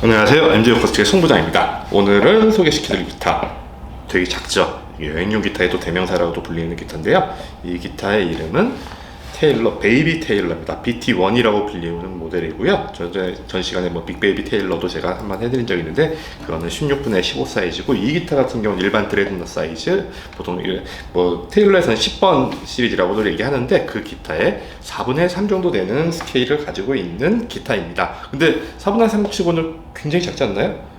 안녕하세요. MJ 어쿠스틱의 송부장입니다. 오늘은 소개시켜드릴 기타 되게 작죠. 여행용 기타의 또 대명사라고도 불리는 기타인데요. 이 기타의 이름은 테일러 베이비 테일러입니다. BT1이라고 불리는 모델이고요. 전 시간에 빅베이비 테일러도 제가 한번 해드린 적이 있는데 그거는 16분의 15 사이즈고, 이 기타 같은 경우는 일반 드레드넛 사이즈, 보통 테일러에서는 10번 시리즈라고도 얘기하는데 그 기타의 4분의 3 정도 되는 스케일을 가지고 있는 기타입니다. 근데 4분의 3 치고는 굉장히 작지 않나요?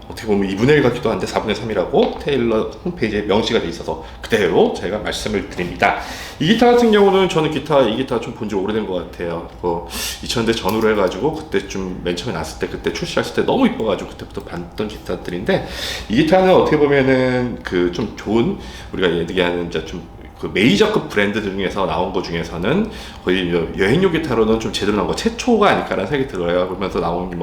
어떻게 보면 2분의 1 같기도 한데 4분의 3이라고 테일러 홈페이지에 명시가 돼 있어서 그대로 제가 말씀을 드립니다. 이 기타 같은 경우는 저는 이 기타 좀 본 지 오래된 것 같아요. 2000년대 전후로 해가지고 그때쯤 맨 처음에 나왔을 때, 그때 출시했을 때 너무 이뻐가지고 그때부터 봤던 기타들인데, 이 기타는 어떻게 보면은 좀 좋은, 우리가 얘기하는 이제 좀 메이저급 브랜드 중에서 나온 것 중에서는 거의 여행용 기타로는 좀 제대로 나온 거 최초가 아닐까라는 생각이 들어요. 그러면서 나온 게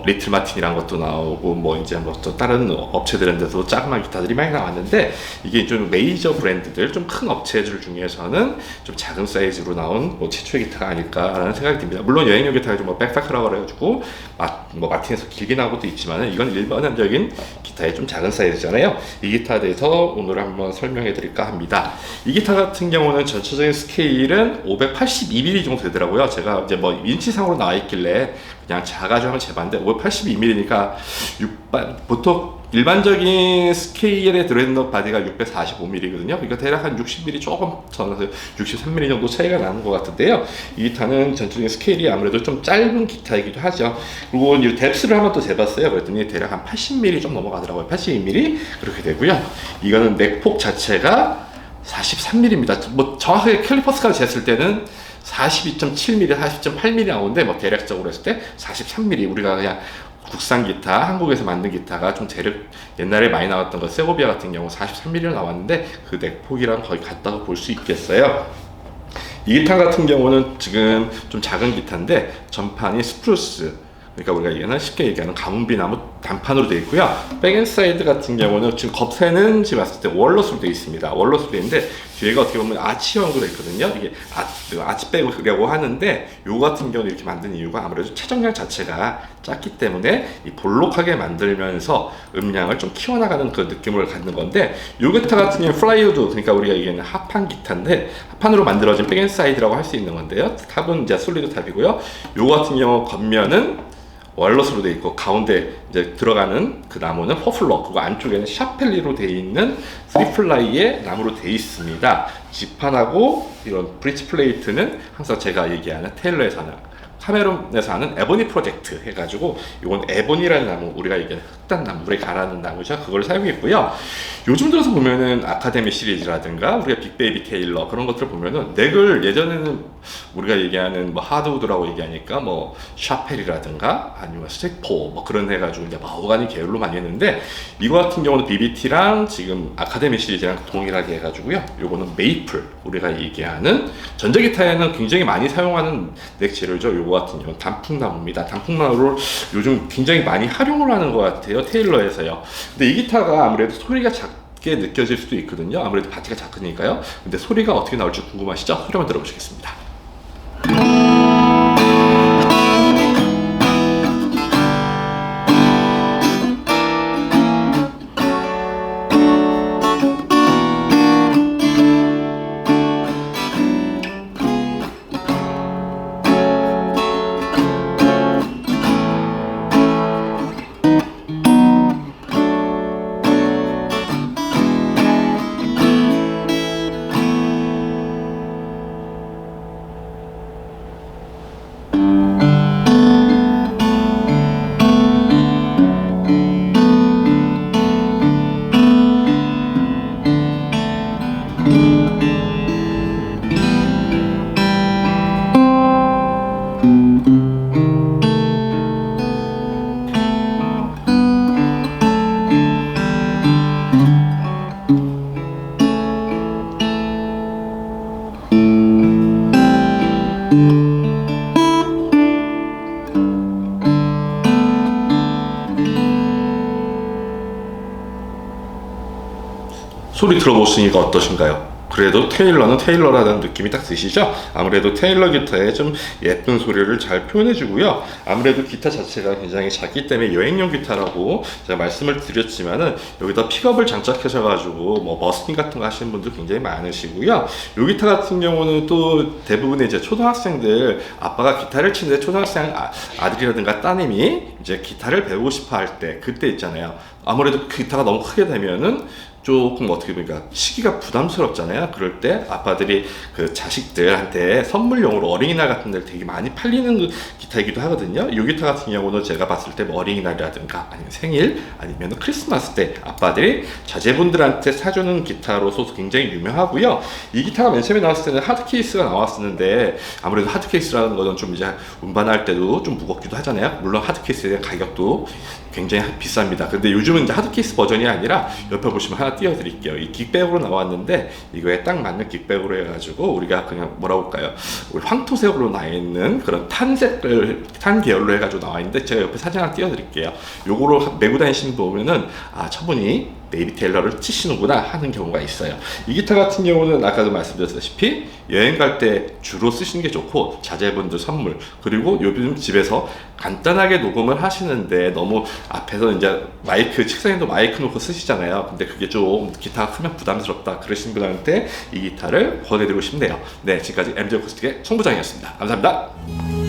리틀 마틴이라는 것도 나오고 이제 또 다른 업체들한테도 자그마한 기타들이 많이 나왔는데, 이게 좀 메이저 브랜드들, 좀 큰 업체들 중에서는 좀 작은 사이즈로 나온 최초의 기타가 아닐까라는 생각이 듭니다. 물론 여행용 기타가 좀 백파크라고 그래가지고 마틴에서 길게 나온 것도 있지만 이건 일반적인 기타의 좀 작은 사이즈잖아요. 이 기타에 대해서 오늘 한번 설명해 드릴까 합니다. 이 기타 같은 경우는 전체적인 스케일은 582mm 정도 되더라고요. 제가 이제 인치상으로 나와 있길래 그냥 작아져 한번 재봤는데 582mm니까 보통 일반적인 스케일의 드레드넛 바디가 645mm거든요. 그러니까 대략 한 60mm 조금 전에서 63mm 정도 차이가 나는 것 같은데요. 이 기타는 전체적인 스케일이 아무래도 좀 짧은 기타이기도 하죠. 그리고 이 뎁스를 한번 또 재봤어요. 그랬더니 대략 한 80mm 좀 넘어가더라고요. 82mm 그렇게 되고요. 이거는 넥폭 자체가 43mm입니다. 정확하게 캘리퍼스까지 쟀을 때는 42.7mm, 40.8mm 나오는데 대략적으로 했을 때 43mm, 우리가 그냥 국산 기타, 한국에서 만든 기타가 좀 옛날에 많이 나왔던 거 세고비아 같은 경우 43mm로 나왔는데 그 넥폭이랑 거의 같다고 볼 수 있겠어요. 이 기타 같은 경우는 지금 좀 작은 기타인데 전판이 스프루스, 그러니까 우리가 얘기하는 쉽게 얘기하는 가문비 나무 단판으로 되어 있고요. 백앤사이드 같은 경우는 지금 겉에는 지금 봤을 때 월넛으로 되어 있습니다. 월넛으로 되어 있는데 뒤에가 어떻게 보면 아치형으로 되어 있거든요. 이게 아치백이라고 하는데, 요 같은 경우는 이렇게 만든 이유가 아무래도 체trọng 자체가 작기 때문에 이 볼록하게 만들면서 음량을 좀 키워나가는 그 느낌을 갖는 건데, 요 기타 같은 경우는 플라이우드, 그러니까 우리가 얘기하는 합판 기타인데 합판으로 만들어진 백앤사이드라고 할 수 있는 건데요. 탑은 이제 솔리드 탑이고요. 요 같은 경우 겉면은 월넛으로 되어 있고 가운데 이제 들어가는 그 나무는 퍼플러, 그리고 안쪽에는 샤펠리로 되어 있는 3플라이의 나무로 되어 있습니다. 지판하고 이런 브릿지 플레이트는 항상 제가 얘기하는 테일러에서는 카메론에서 하는 에보니 프로젝트 해가지고, 이건 에보니라는 나무, 우리가 얘기하는 흑단나무, 물에 가라앉는 나무죠. 그걸 사용했고요. 요즘 들어서 보면은 아카데미 시리즈라든가 우리가 빅베이비 테일러 그런 것들을 보면은 넥을 예전에는 우리가 얘기하는 하드우드라고 얘기하니까 샤펠이라든가 아니면 스택포 그런 해가지고 이제 마호가니 계열로 많이 했는데, 이거 같은 경우는 BBT랑 지금 아카데미 시리즈랑 동일하게 해가지고요. 요거는 메이플, 우리가 얘기하는 전자기타에는 굉장히 많이 사용하는 넥 재료죠. 요거 같은 경우는 단풍나무입니다. 단풍나무를 요즘 굉장히 많이 활용을 하는 것 같아요, 테일러에서요. 근데 이 기타가 아무래도 소리가 작게 느껴질 수도 있거든요. 아무래도 바디가 작으니까요. 근데 소리가 어떻게 나올지 궁금하시죠? 소리 한번 들어보시겠습니다. 소리 들어보시니까 어떠신가요? 그래도 테일러는 테일러라는 느낌이 딱 드시죠? 아무래도 테일러 기타에 좀 예쁜 소리를 잘 표현해주고요. 아무래도 기타 자체가 굉장히 작기 때문에 여행용 기타라고 제가 말씀을 드렸지만은 여기다 픽업을 장착하셔가지고 뭐 버스킹 같은 거 하시는 분들 굉장히 많으시고요. 이 기타 같은 경우는 또 대부분의 이제 초등학생들 아빠가 기타를 치는데 초등학생 아들이라든가 따님이 이제 기타를 배우고 싶어 할 때 그때 있잖아요. 아무래도 그 기타가 너무 크게 되면은 조금 어떻게 보니까 시기가 부담스럽잖아요. 그럴 때 아빠들이 그 자식들한테 선물용으로 어린이날 같은 데 되게 많이 팔리는 그 기타이기도 하거든요. 이 기타 같은 경우는 제가 봤을 때 뭐 어린이날이라든가 아니면 생일 아니면 크리스마스 때 아빠들이 자제분들한테 사주는 기타로서 굉장히 유명하고요. 이 기타가 맨 처음에 나왔을 때는 하드 케이스가 나왔었는데 아무래도 하드 케이스라는 거는 좀 이제 운반할 때도 좀 무겁기도 하잖아요. 물론 하드 케이스에 대한 가격도 굉장히 비쌉니다. 근데 요즘은 이제 하드 케이스 버전이 아니라 옆에 보시면 하나 띄워드릴게요. 이 긱백으로 나왔는데 이거에 딱 맞는 긱백으로 해가지고 우리가 그냥 뭐라고 할까요? 우리 황토색으로 나 있는 그런 탄색을 탄 계열로 해가지고 나와 있는데 제가 옆에 사진 하나 띄워드릴게요. 요거로 메고 다니시는 거 보면은 아 저분이 베이비 테일러를 치시는구나 하는 경우가 있어요. 이 기타 같은 경우는 아까도 말씀드렸다시피 여행 갈 때 주로 쓰시는 게 좋고 자제분들 선물 그리고 요즘 집에서 간단하게 녹음을 하시는데 너무 앞에서 이제 마이크 책상에도 마이크 놓고 쓰시잖아요. 근데 그게 좀 기타가 크면 부담스럽다 그러신 분한테 이 기타를 권해드리고 싶네요. 네, 지금까지 MG 어쿠스틱의 송부장이었습니다. 감사합니다.